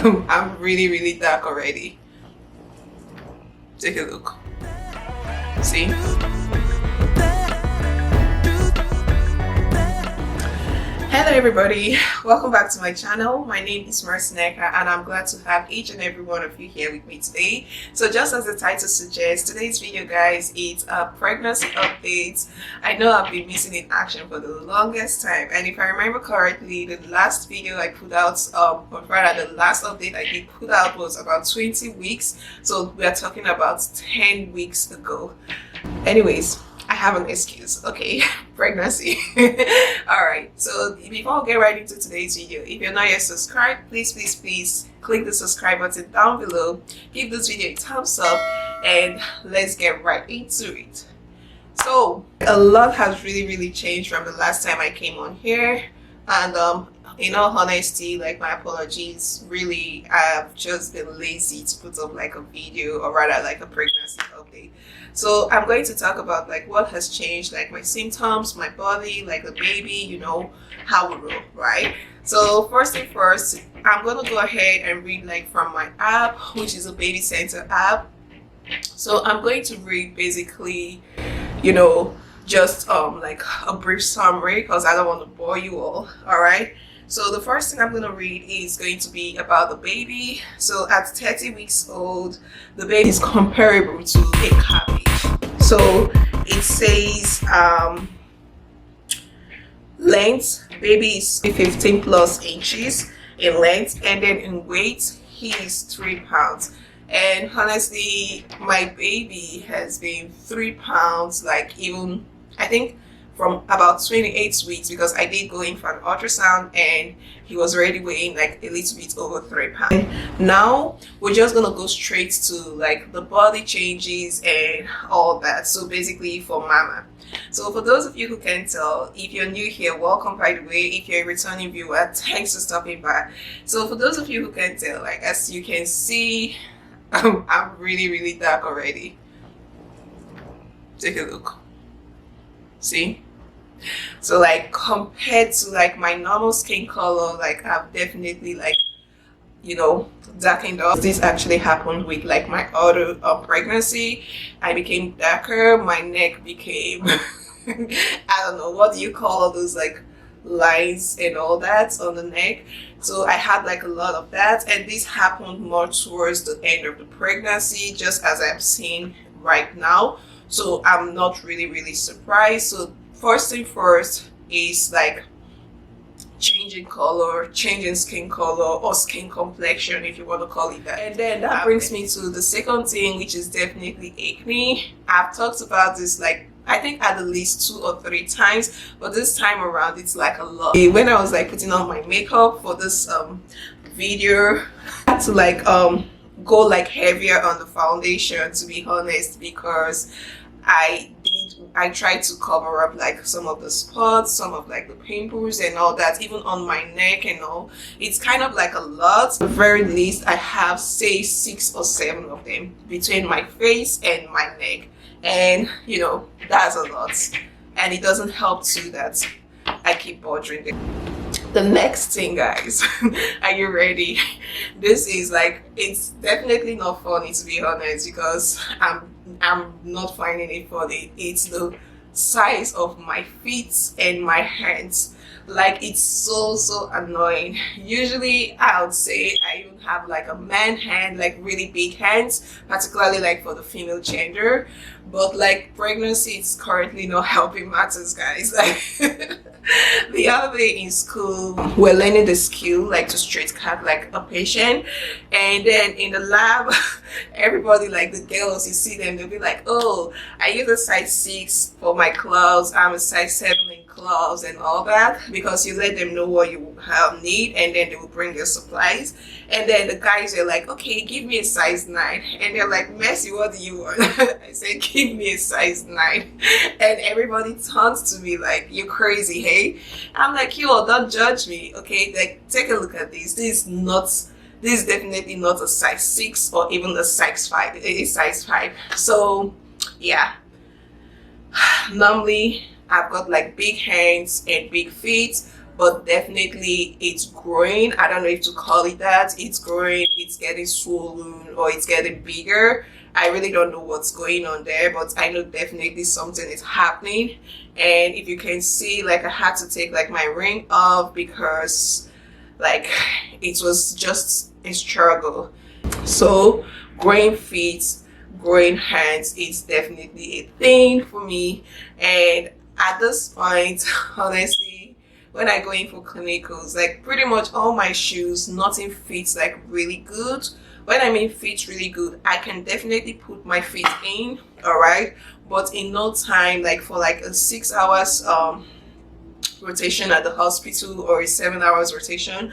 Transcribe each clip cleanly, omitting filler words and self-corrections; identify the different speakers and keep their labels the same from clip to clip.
Speaker 1: I'm really dark already. Take a look. See? Hello everybody, welcome back to my channel. My name is Merceneka and I'm glad to have each and every one of you here with me today. So just as the title suggests, today's video guys is a pregnancy update. I know I've been missing in action for the longest time, and if I remember correctly, the last video I put out, or rather the last update I did put out was about 20 weeks. So we are talking about 10 weeks ago. Anyways, I have an excuse, okay? Pregnancy. Alright, so before we get right into today's video, if you're not yet subscribed, please click the subscribe button down below, give this video a thumbs up, and let's get right into it. So a lot has really changed from the last time I came on here, and in all honesty, like, my apologies. Really, I've just been lazy to put up like a video, or rather like a pregnancy update. So I'm going to talk about like what has changed, like my symptoms, my body, like the baby, you know, how we roll, right? So first thing first, I'm gonna go ahead and read like from my app, which is a baby center app. So I'm going to read basically, you know, just like a brief summary because I don't want to bore you all right? So the first thing I'm going to read is going to be about the baby. So at 30 weeks old, the baby is comparable to a cabbage. So it says length, baby is 15 plus inches in length, and then in weight, he is 3 pounds. And honestly, my baby has been 3 pounds, like, even I think from about 28 weeks, because I did go in for an ultrasound and he was already weighing like a little bit over 3 pounds. And now we're just gonna go straight to like the body changes and all that. So basically for mama. So for those of you who can tell, if you're new here, welcome by the way. If you're a returning viewer, thanks for stopping by. So for those of you who can tell, like, as you can see, I'm really dark already. Take a look. See? So like, compared to like my normal skin color, like, I've definitely, like, you know, darkened up. This actually happened with like my other pregnancy. I became darker, my neck became I don't know, what do you call all those like lines and all that on the neck. So I had like a lot of that, and this happened more towards the end of the pregnancy, just as I'm seeing right now. So I'm not really surprised. So first thing first is like changing color, changing skin color, or skin complexion, if you want to call it that. And then that brings me to the second thing, which is definitely acne. I've talked about this like, I think at least 2 or 3 times, but this time around it's like a lot. When I was like putting on my makeup for this video, I had to like go like heavier on the foundation, to be honest, because I tried to cover up like some of the spots, some of like the pimples and all that, even on my neck and all. It's kind of like a lot. At the very least, I have, say, 6 or 7 of them between my face and my neck, and you know, that's a lot. And it doesn't help too that I keep bothering it. The next thing, guys, are you ready? This is like, it's definitely not funny, to be honest, because I'm not finding it funny. It's the size of my feet and my hands. Like, it's so annoying. Usually I would say I even have like a man hand, like really big hands, particularly like for the female gender, but like pregnancy, it's currently not helping matters, guys. Like, the other day in school, we're learning the skill like to straight cut like a patient, and then in the lab everybody, like the girls, you see them, they'll be like, oh, I use a size 6 for my gloves, I'm a size 7 in gloves and all that, because you let them know what you need, and then they will bring your supplies. And then the guys are like, okay, give me a size 9, and they're like, Messi, what do you want? I said, give me a size 9, and everybody turns to me like, you're crazy, hey? I'm like, yo, don't judge me, okay? Like, take a look at this. This is definitely not a size 6 or even a size 5. It is size 5. So yeah, normally I've got like big hands and big feet, but definitely it's growing. I don't know if to call it that. It's growing, it's getting swollen, or it's getting bigger. I really don't know what's going on there, but I know definitely something is happening. And if you can see, like, I had to take like my ring off because like it was just a struggle. So growing feet, growing hands is definitely a thing for me. And at this point, honestly, when I go in for clinicals, like pretty much all my shoes, nothing fits like really good. When I mean fits really good, I can definitely put my feet in, all right, but in no time, like for like a 6 hours rotation at the hospital or a 7 hours rotation,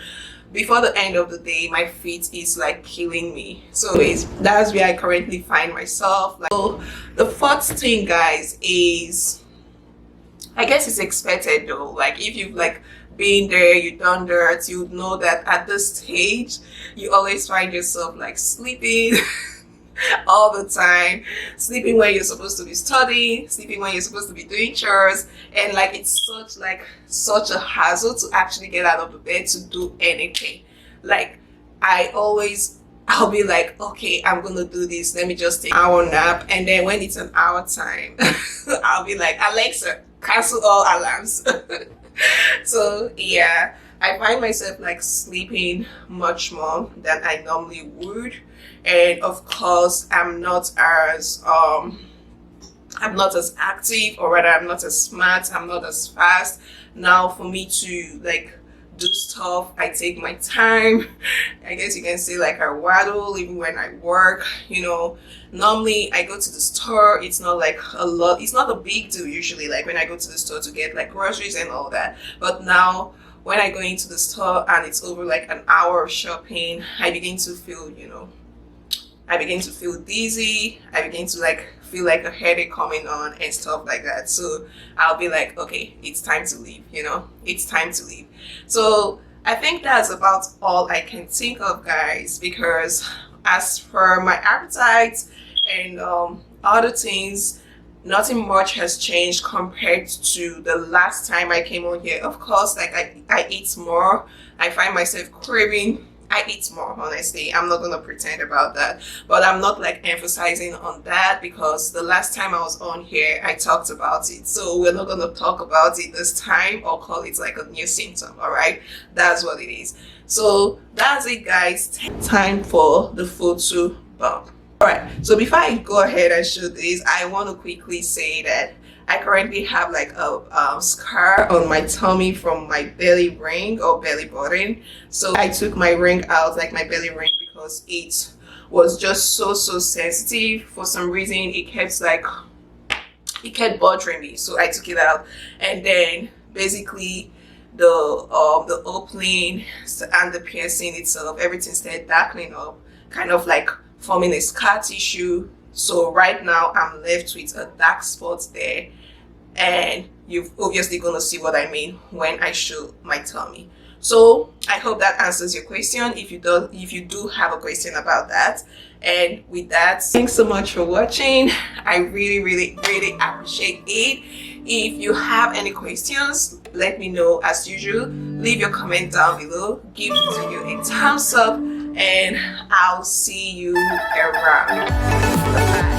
Speaker 1: before the end of the day, my feet is like killing me. So that's where I currently find myself. Like, so the fourth thing, guys, is, I guess it's expected though. Like if you've like been there, you've done that, you know that at this stage you always find yourself like sleeping all the time, sleeping when you're supposed to be studying, sleeping when you're supposed to be doing chores, and like it's such a hassle to actually get out of the bed to do anything. Like I'll be like, okay, I'm gonna do this, let me just take an hour nap, and then when it's an hour time I'll be like, Alexa, cancel all alarms. So yeah, I find myself like sleeping much more than I normally would. And of course, I'm not as active, or rather I'm not as smart, I'm not as fast. Now for me to like do stuff, I take my time. I guess you can say like I waddle even when I work, you know. Normally I go to the store, it's not like a lot, it's not a big deal usually, like when I go to the store to get like groceries and all that. But now when I go into the store and it's over like an hour of shopping, I begin to feel, you know, I begin to feel dizzy, I begin to like feel like a headache coming on and stuff like that. So I'll be like, okay, it's time to leave, you know, it's time to leave. So I think that's about all I can think of, guys, because as for my appetite and other things, nothing much has changed compared to the last time I came on here. Of course, like I eat more, I find myself craving, I eat more, honestly, I'm not gonna pretend about that, but I'm not like emphasizing on that because the last time I was on here I talked about it, so we're not gonna talk about it this time or call it like a new symptom. All right, that's what it is. So that's it, guys. Time for the photo bump. All right, so before I go ahead and show this, I want to quickly say that I currently have like a scar on my tummy from my belly ring or belly button. So I took my ring out, like my belly ring, because it was just so sensitive. For some reason it kept bothering me, so I took it out. And then basically the opening and the piercing itself, everything started darkening up, kind of like forming a scar tissue. So right now I'm left with a dark spot there, and you're obviously gonna see what I mean when I show my tummy. So I hope that answers your question. If you do have a question about that. And with that, thanks so much for watching. I really appreciate it. If you have any questions, let me know. As usual, leave your comment down below, give the video a thumbs up, and I'll see you around. Bye.